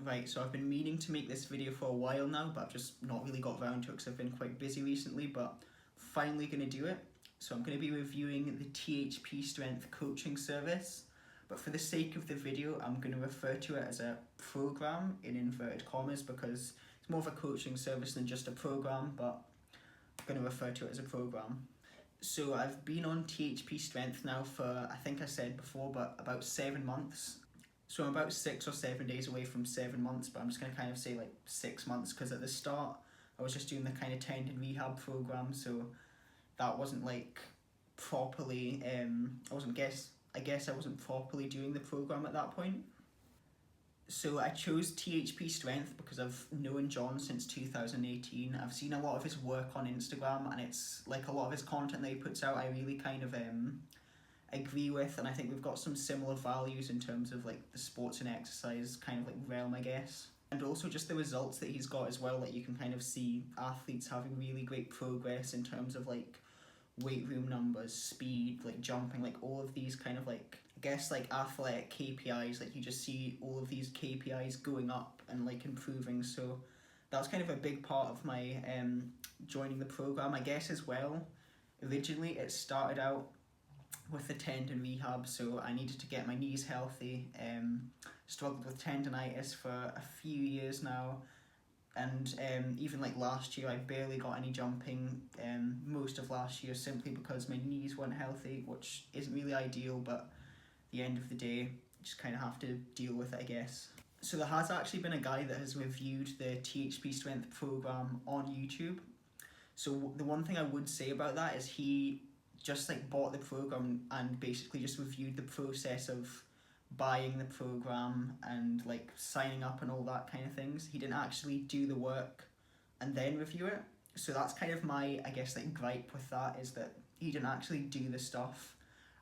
Right, so I've been meaning to make this video for a while now, but I've just not really got around to it because I've been quite busy recently, but finally going to do it. So I'm going to be reviewing the THP Strength coaching service, but for the sake of the video, I'm going to refer to it as a program in inverted commas because it's more of a coaching service than just a program, but I'm going to refer to it as a program. So I've been on THP Strength now for, I think I said before, but about 7 months. So I'm about 6 or 7 days away from 7 months, but I'm just going to kind of say like 6 months because at the start I was just doing the kind of tendon rehab program, so that wasn't like properly, I guess I wasn't properly doing the program at that point. So I chose THP Strength because I've known John since 2018. I've seen a lot of his work on Instagram, and it's like a lot of his content that he puts out I really kind of agree with, and I think we've got some similar values in terms of like the sports and exercise kind of like realm, I guess. And also just the results that he's got as well, like you can kind of see athletes having really great progress in terms of like weight room numbers, speed, like jumping, like all of these kind of like, I guess like athletic KPIs, like you just see all of these KPIs going up and like improving. So that's kind of a big part of my joining the program, I guess, as well. Originally it started out with the tendon rehab, so I needed to get my knees healthy. Struggled with tendonitis for a few years now, and even like last year I barely got any jumping most of last year simply because my knees weren't healthy, which isn't really ideal, but at the end of the day you just kind of have to deal with it, I guess. So there has actually been a guy that has reviewed the THP Strength program on YouTube. So the one thing I would say about that is he just like bought the program and basically just reviewed the process of buying the program and like signing up and all that kind of things. He didn't actually do the work and then review it. So that's kind of my, I guess, like gripe with that, is that he didn't actually do the stuff.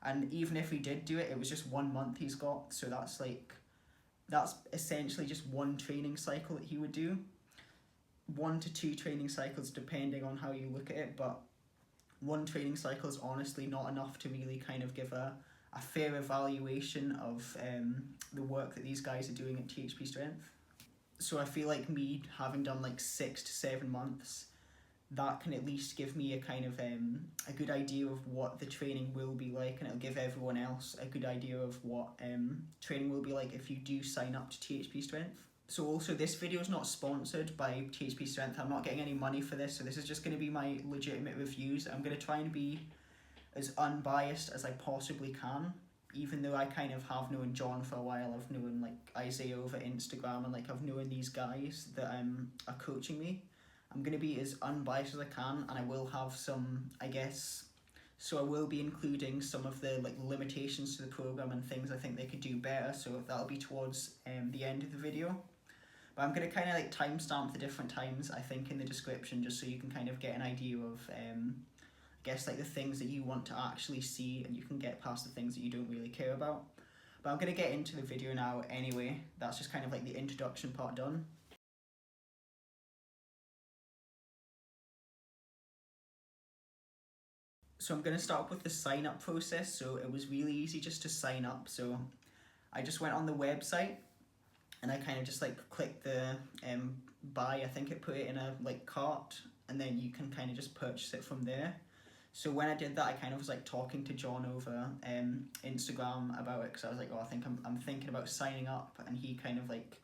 And even if he did do it, it was just 1 month he's got. So that's essentially just one training cycle that he would do. 1 to 2 training cycles depending on how you look at it, but one training cycle is honestly not enough to really kind of give a fair evaluation of the work that these guys are doing at THP Strength. So I feel like me having done like 6 to 7 months, that can at least give me a kind of a good idea of what the training will be like, and it'll give everyone else a good idea of what training will be like if you do sign up to THP Strength. So also this video is not sponsored by THP Strength. I'm not getting any money for this, so this is just going to be my legitimate reviews. I'm going to try and be as unbiased as I possibly can, even though I kind of have known John for a while. I've known like Isaiah over Instagram, and like I've known these guys that are coaching me. I'm going to be as unbiased as I can, and I will have some, I guess, so I will be including some of the like limitations to the program and things I think they could do better, so that'll be towards the end of the video. But I'm going to kind of like timestamp the different times, I think, in the description, just so you can kind of get an idea of, I guess, like the things that you want to actually see, and you can get past the things that you don't really care about. But I'm going to get into the video now anyway. That's just kind of like the introduction part done. So I'm going to start with the sign up process. So it was really easy just to sign up. So I just went on the website, and I kind of just like clicked the buy. I think it put it in a like cart, and then you can kind of just purchase it from there. So when I did that, I kind of was like talking to John over Instagram about it, because I was like, oh, I think I'm thinking about signing up, and he kind of like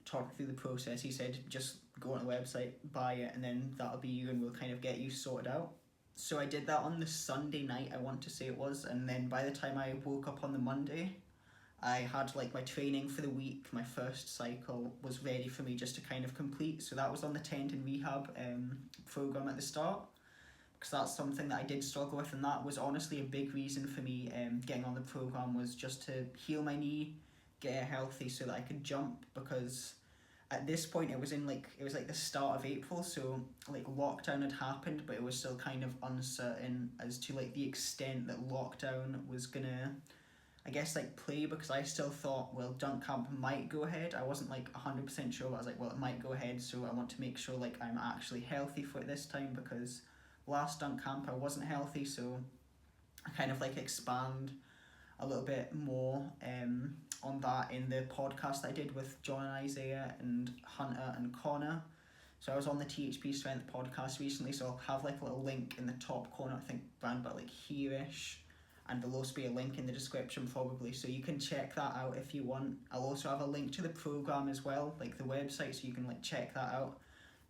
talked through the process. He said, just go on the website, buy it, and then that'll be you, and we'll kind of get you sorted out. So I did that on the Sunday night, I want to say it was, and then by the time I woke up on the Monday, I had like my training for the week. My first cycle was ready for me just to kind of complete. So that was on the tendon rehab program at the start, because that's something that I did struggle with, and that was honestly a big reason for me getting on the program, was just to heal my knee, get it healthy so that I could jump, because at this point it was like the start of April, so like lockdown had happened, but it was still kind of uncertain as to like the extent that lockdown was gonna, I guess, like play, because I still thought, well, dunk camp might go ahead. I wasn't like 100% sure, but I was like, well, it might go ahead, so I want to make sure like I'm actually healthy for it this time, because last dunk camp I wasn't healthy. So I kind of like expand a little bit more on that in the podcast I did with John and Isaiah and Hunter and Connor. So I was on the THP Strength podcast recently, so I'll have like a little link in the top corner, I think around about like here-ish, and there'll also be a link in the description probably, so you can check that out if you want. I'll also have a link to the program as well, like the website, so you can like check that out.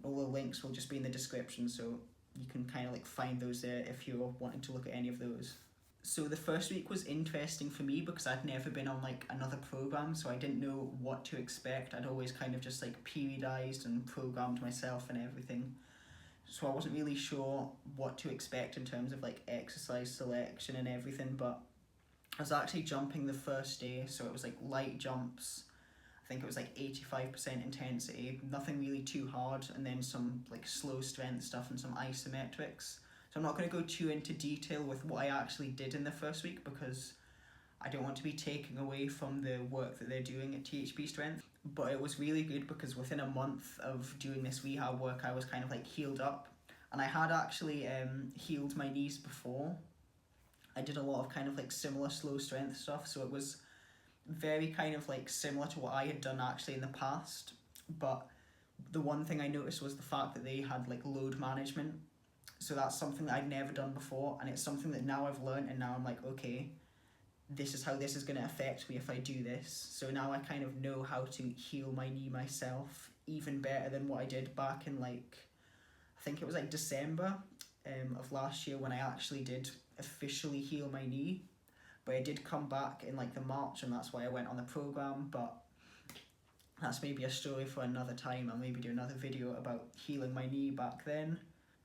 All the links will just be in the description, so you can kind of like find those there if you're wanting to look at any of those. So the first week was interesting for me because I'd never been on like another program, so I didn't know what to expect. I'd always kind of just like periodized and programmed myself and everything, so I wasn't really sure what to expect in terms of like exercise selection and everything. But I was actually jumping the first day, so it was like light jumps. I think it was like 85% intensity, nothing really too hard, and then some like slow strength stuff and some isometrics. So I'm not going to go too into detail with what I actually did in the first week because I don't want to be taking away from the work that they're doing at THP Strength. But it was really good because within a month of doing this rehab work, I was kind of like healed up. And I had actually healed my knees before. I did a lot of kind of like similar slow strength stuff, so it was very kind of like similar to what I had done actually in the past. But the one thing I noticed was the fact that they had like load management. So that's something that I'd never done before, and it's something that now I've learned, and now I'm like, okay, this is how this is going to affect me if I do this. So now I kind of know how to heal my knee myself even better than what I did back in like, I think it was like December of last year when I actually did officially heal my knee. But I did come back in like the March, and that's why I went on the program. But that's maybe a story for another time. I'll maybe do another video about healing my knee back then.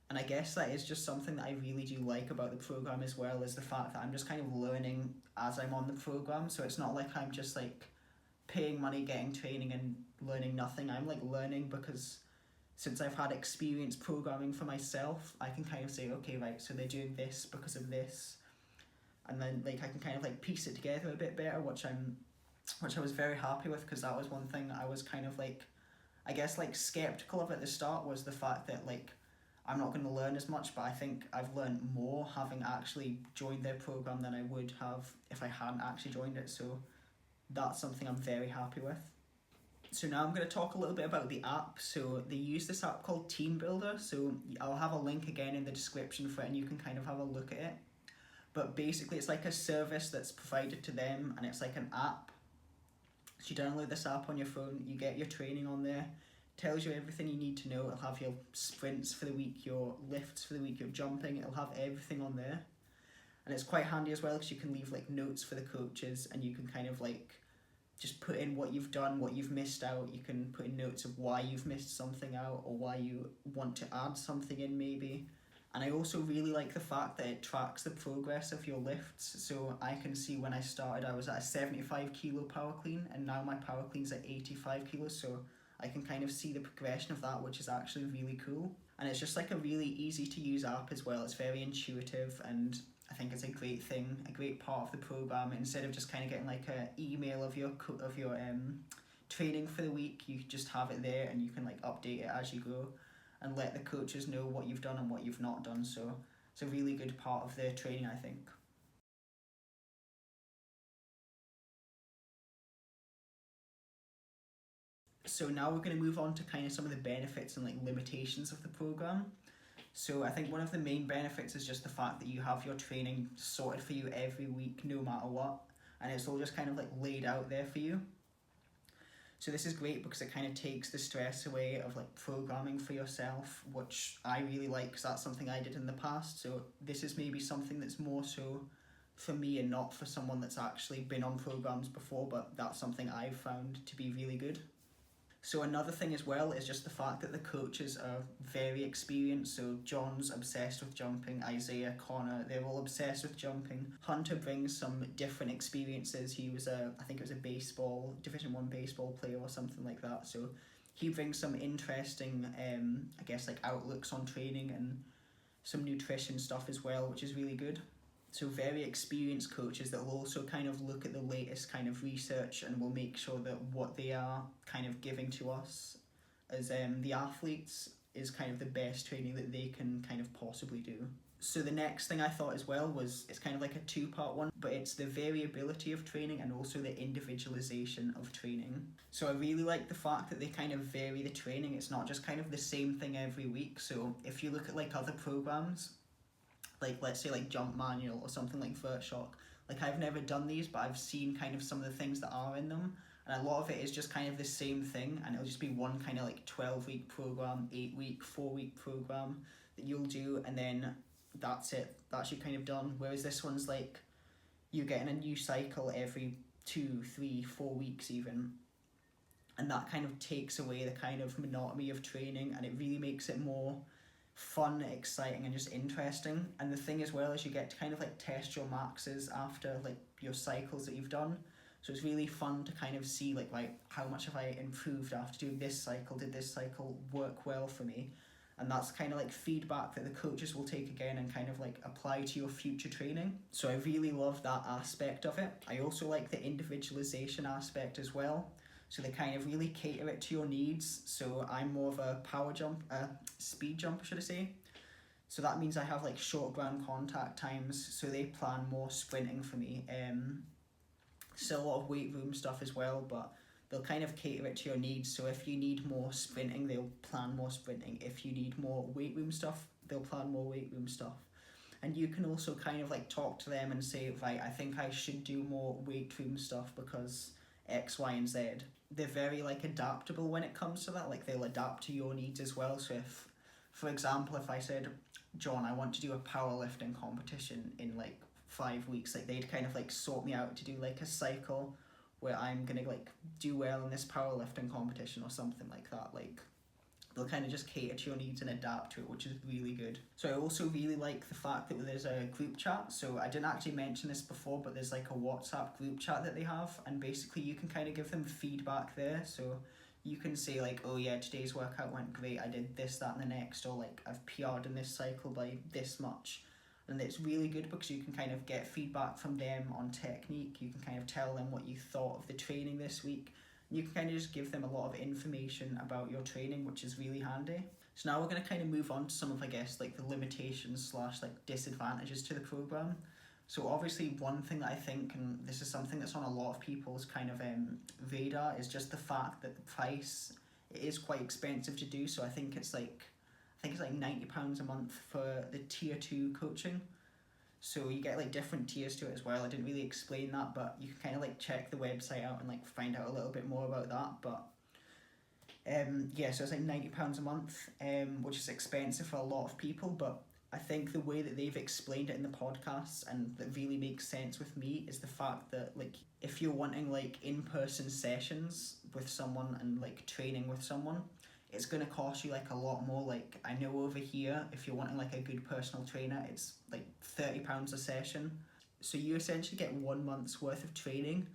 And I guess that is just something that I really do like about the program as well, is the fact that I'm just kind of learning as I'm on the program. So it's not like I'm just like paying money, getting training and learning nothing. I'm like learning because since I've had experience programming for myself, I can kind of say, okay, right, so they're doing this because of this. And then like I can kind of like piece it together a bit better, which I was very happy with, because that was one thing I was kind of like, I guess like skeptical of at the start, was the fact that like I'm not going to learn as much, but I think I've learned more having actually joined their program than I would have if I hadn't actually joined it. So that's something I'm very happy with. So now I'm going to talk a little bit about the app. So they use this app called Team Builder. So I'll have a link again in the description for it, and you can kind of have a look at it. But basically it's like a service that's provided to them, and it's like an app. So you download this app on your phone, you get your training on there, tells you everything you need to know. It'll have your sprints for the week, your lifts for the week, your jumping. It'll have everything on there. And it's quite handy as well because you can leave like notes for the coaches, and you can kind of like just put in what you've done, what you've missed out. You can put in notes of why you've missed something out or why you want to add something in maybe. And I also really like the fact that it tracks the progress of your lifts. So I can see when I started I was at a 75 kilo power clean, and now my power clean's at 85 kilos. So I can kind of see the progression of that, which is actually really cool. And it's just like a really easy to use app as well. It's very intuitive, and I think it's a great thing, a great part of the program. Instead of just kind of getting like an email of your training for the week, you just have it there, and you can like update it as you go and let the coaches know what you've done and what you've not done. So it's a really good part of their training, I think. So now we're going to move on to kind of some of the benefits and like limitations of the program. So I think one of the main benefits is just the fact that you have your training sorted for you every week, no matter what, and it's all just kind of like laid out there for you. So this is great because it kind of takes the stress away of like programming for yourself, which I really like because that's something I did in the past. So this is maybe something that's more so for me and not for someone that's actually been on programs before, but that's something I've found to be really good. So another thing as well is just the fact that the coaches are very experienced. So John's obsessed with jumping, Isaiah, Connor, they're all obsessed with jumping. Hunter brings some different experiences. He was I think it was a Division 1 baseball player or something like that. So he brings some interesting, I guess like outlooks on training and some nutrition stuff as well, which is really good. So very experienced coaches that will also kind of look at the latest kind of research and will make sure that what they are kind of giving to us as the athletes is kind of the best training that they can kind of possibly do. So the next thing I thought as well was, it's kind of like a two-part one, but it's the variability of training and also the individualization of training. So I really like the fact that they kind of vary the training. It's not just kind of the same thing every week. So if you look at like other programs, like let's say like Jump Manual or something like Vert Shock, like I've never done these, but I've seen kind of some of the things that are in them, and a lot of it is just kind of the same thing, and it'll just be one kind of like 12-week program, 8-week, 4-week program that you'll do, and then that's it, that's you kind of done. Whereas this one's like you're getting a new cycle every 2, 3, 4 weeks even, and that kind of takes away the kind of monotony of training, and it really makes it more fun, exciting, and just interesting. And the thing as well is you get to kind of like test your maxes after like your cycles that you've done. So it's really fun to kind of see like how much have I improved after doing this cycle? Did this cycle work well for me? And that's kind of like feedback that the coaches will take again and kind of like apply to your future training. So I really love that aspect of it. I also like the individualization aspect as well. So they kind of really cater it to your needs. So I'm more of a speed jumper, should I say. So that means I have like short ground contact times. So they plan more sprinting for me. Still a lot of weight room stuff as well, but they'll kind of cater it to your needs. So if you need more sprinting, they'll plan more sprinting. If you need more weight room stuff, they'll plan more weight room stuff. And you can also kind of like talk to them and say, right, I think I should do more weight room stuff because X, Y, and Z. They're very like adaptable when it comes to that. Like they'll adapt to your needs as well. So if, for example, if I said, John, I want to do a powerlifting competition in like 5 weeks, like they'd kind of like sort me out to do like a cycle where I'm gonna like do well in this powerlifting competition or something like that. Like they'll kind of just cater to your needs and adapt to it, which is really good. So I also really like the fact that there's a group chat. So I didn't actually mention this before, but there's like a WhatsApp group chat that they have, and basically you can kind of give them feedback there. So you can say like, oh yeah, today's workout went great, I did this, that, and the next, or like I've PR'd in this cycle by this much. And it's really good because you can kind of get feedback from them on technique. You can kind of tell them what you thought of the training this week. You can kind of just give them a lot of information about your training, which is really handy. So now we're going to kind of move on to some of, I guess, like the limitations / like disadvantages to the program. So obviously one thing that I think, and this is something that's on a lot of people's kind of radar, is just the fact that the price, it is quite expensive to do. So I think it's like £90 a month for the tier 2 coaching. So you get like different tiers to it as well. I didn't really explain that, but you can kind of like check the website out and like find out a little bit more about that. But yeah, so it's like £90 a month, which is expensive for a lot of people, but I think the way that they've explained it in the podcasts and that really makes sense with me is the fact that like if you're wanting like in-person sessions with someone and like training with someone, it's going to cost you like a lot more. Like I know over here, if you're wanting like a good personal trainer, it's like £30 a session. So you essentially get 1 month's worth of training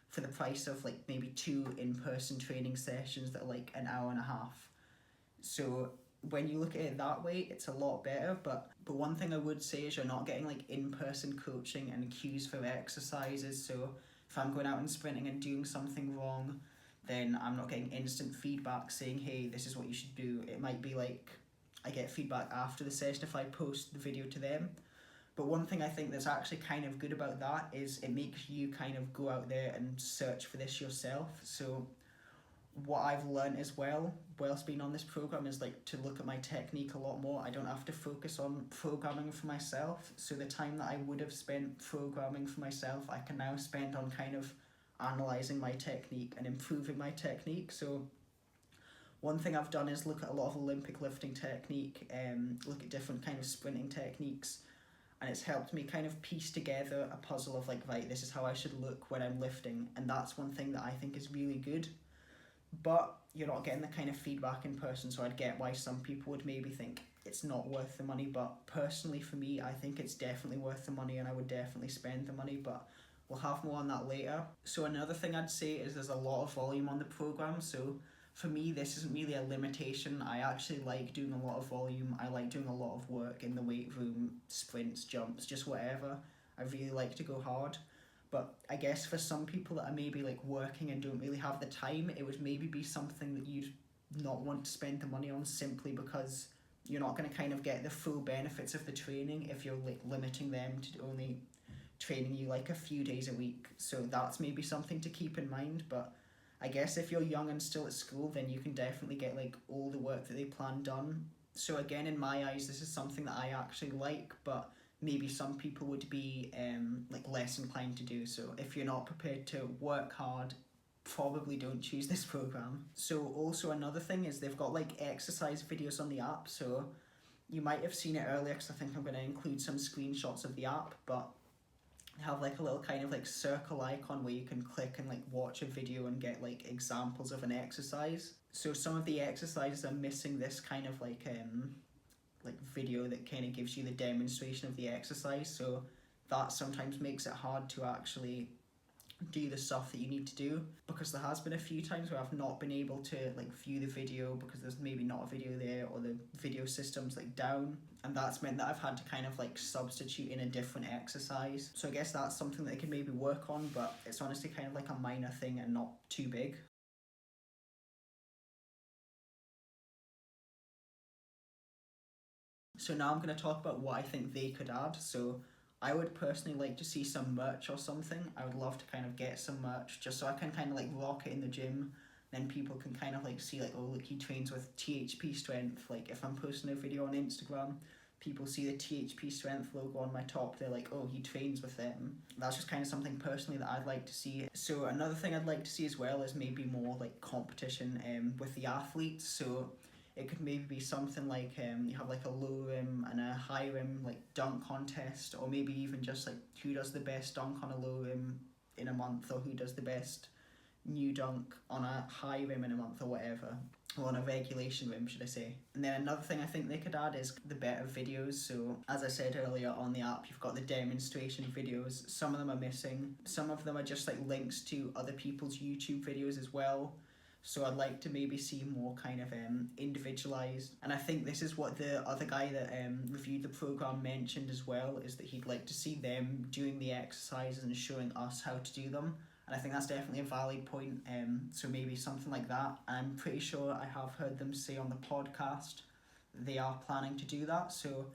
for the price of like maybe 2 in-person training sessions that are like an hour and a half. So when you look at it that way, it's a lot better. But one thing I would say is you're not getting like in-person coaching and cues for exercises. So if I'm going out and sprinting and doing something wrong, then I'm not getting instant feedback saying, hey, this is what you should do. It might be like I get feedback after the session if I post the video to them. But one thing I think that's actually kind of good about that is it makes you kind of go out there and search for this yourself. So what I've learned as well whilst being on this program is like to look at my technique a lot more. I don't have to focus on programming for myself. So the time that I would have spent programming for myself, I can now spend on kind of analysing my technique and improving my technique. So one thing I've done is look at a lot of Olympic lifting technique, look at different kind of sprinting techniques, and it's helped me kind of piece together a puzzle of like, right, this is how I should look when I'm lifting. And that's one thing that I think is really good. But you're not getting the kind of feedback in person, so I'd get why some people would maybe think it's not worth the money. But personally for me, I think it's definitely worth the money and I would definitely spend the money. But we'll have more on that later. So another thing I'd say is there's a lot of volume on the program. So for me, this isn't really a limitation. I actually like doing a lot of volume. I like doing a lot of work in the weight room, sprints, jumps, just whatever. I really like to go hard. But I guess for some people that are maybe like working and don't really have the time, it would maybe be something that you'd not want to spend the money on simply because you're not going to kind of get the full benefits of the training if you're like limiting them to only training you like a few days a week. So that's maybe something to keep in mind. But I guess if you're young and still at school, then you can definitely get like all the work that they plan done. So again, in my eyes, this is something that I actually like, but maybe some people would be like less inclined to do. So if you're not prepared to work hard, probably don't choose this program. So also another thing is they've got like exercise videos on the app. So you might have seen it earlier because I think I'm going to include some screenshots of the app, but they have like a little kind of like circle icon where you can click and like watch a video and get like examples of an exercise. So some of the exercises are missing this kind of like video that kind of gives you the demonstration of the exercise, so that sometimes makes it hard to actually do the stuff that you need to do, because there has been a few times where I've not been able to like view the video because there's maybe not a video there, or the video system's like down, and that's meant that I've had to kind of like substitute in a different exercise. So I guess that's something that I can maybe work on, but it's honestly kind of like a minor thing and not too big. So now I'm going to talk about what I think they could add. So I would personally like to see some merch or something. I would love to kind of get some merch just so I can kind of like rock it in the gym. Then people can kind of like see like, oh look, he trains with THP Strength. Like if I'm posting a video on Instagram, people see the THP Strength logo on my top, they're like, oh, he trains with them. That's just kind of something personally that I'd like to see. So another thing I'd like to see as well is maybe more like competition with the athletes. So it could maybe be something like you have like a low rim and a high rim like dunk contest, or maybe even just like who does the best dunk on a low rim in a month, or who does the best new dunk on a high rim in a month, or whatever, or on a regulation rim, should I say. And then another thing I think they could add is the better videos. So as I said earlier, on the app you've got the demonstration videos. Some of them are missing, some of them are just like links to other people's YouTube videos as well. So I'd like to maybe see more kind of individualised. And I think this is what the other guy that reviewed the programme mentioned as well, is that he'd like to see them doing the exercises and showing us how to do them. And I think that's definitely a valid point. So maybe something like that. I'm pretty sure I have heard them say on the podcast they are planning to do that. So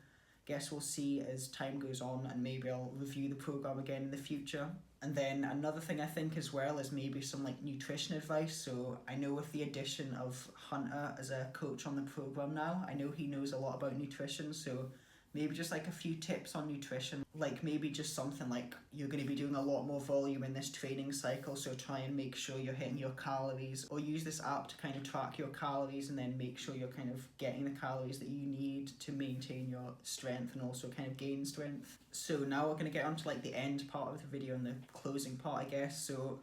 guess we'll see as time goes on, and maybe I'll review the programme again in the future. And then another thing I think as well is maybe some like nutrition advice. So I know with the addition of Hunter as a coach on the program now, I know he knows a lot about nutrition. So maybe just like a few tips on nutrition, like maybe just something like you're going to be doing a lot more volume in this training cycle, so try and make sure you're hitting your calories, or use this app to kind of track your calories and then make sure you're kind of getting the calories that you need to maintain your strength and also kind of gain strength. So now we're going to get on to like the end part of the video and the closing part, I guess. So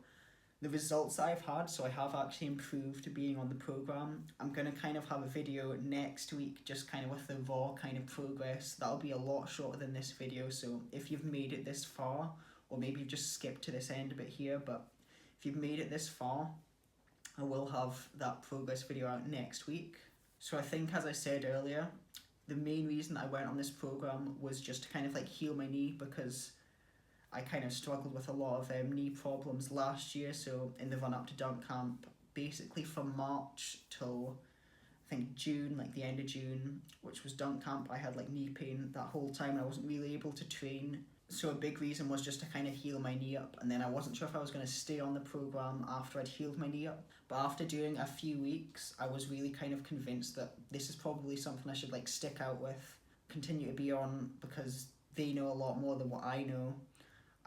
the results that I've had, so I have actually improved to being on the program. I'm going to kind of have a video next week just kind of with the raw kind of progress. That'll be a lot shorter than this video, so if you've made it this far, or maybe you've just skipped to this end a bit here, but if you've made it this far, I will have that progress video out next week. So I think, as I said earlier, the main reason I went on this program was just to kind of like heal my knee, because I kind of struggled with a lot of knee problems last year. So in the run up to dunk camp, basically from March till I think June, like the end of June, which was dunk camp, I had like knee pain that whole time. I wasn't really able to train. So a big reason was just to kind of heal my knee up. And then I wasn't sure if I was going to stay on the program after I'd healed my knee up. But after doing a few weeks, I was really kind of convinced that this is probably something I should like stick out with, continue to be on, because they know a lot more than what I know,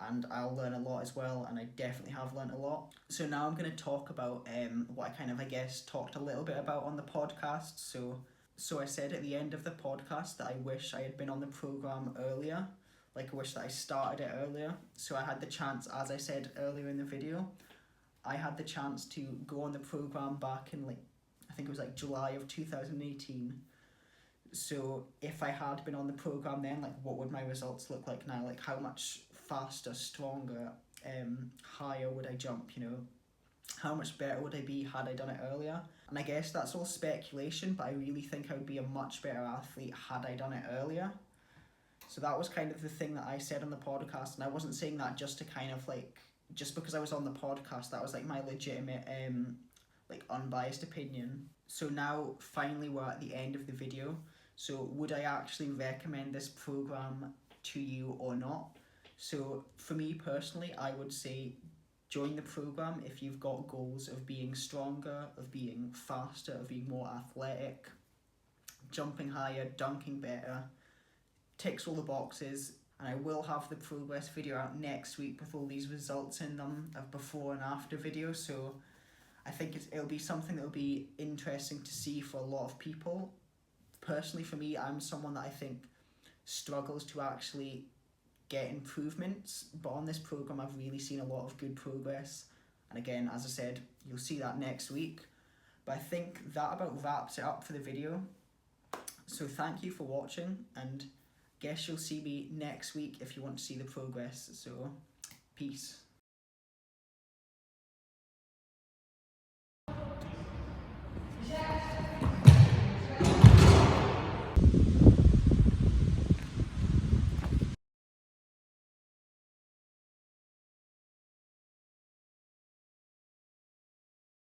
and I'll learn a lot as well, and I definitely have learned a lot. So now I'm going to talk about what I kind of, I guess, talked a little bit about on the podcast. So I said at the end of the podcast that I wish I had been on the program earlier, like I wish that I started it earlier. So I had the chance, as I said earlier in the video, I had the chance to go on the program back in like, I think it was like July of 2018. So if I had been on the program then, like what would my results look like now? Like how much faster, stronger, higher would I jump, you know? How much better would I be had I done it earlier? And I guess that's all speculation, but I really think I would be a much better athlete had I done it earlier. So that was kind of the thing that I said on the podcast, and I wasn't saying that just to kind of like, just because I was on the podcast, that was like my legitimate like unbiased opinion. So now finally we're at the end of the video. So would I actually recommend this program to you or not? So for me personally, I would say join the program if you've got goals of being stronger, of being faster, of being more athletic, jumping higher, dunking better. Ticks all the boxes, and I will have the progress video out next week with all these results in them of before and after videos. So I think it'll be something that'll be interesting to see for a lot of people. Personally, for me, I'm someone that I think struggles to actually get improvements, but on this program I've really seen a lot of good progress, and again, as I said, you'll see that next week. But I think that about wraps it up for the video. So thank you for watching, and guess you'll see me next week if you want to see the progress. So peace.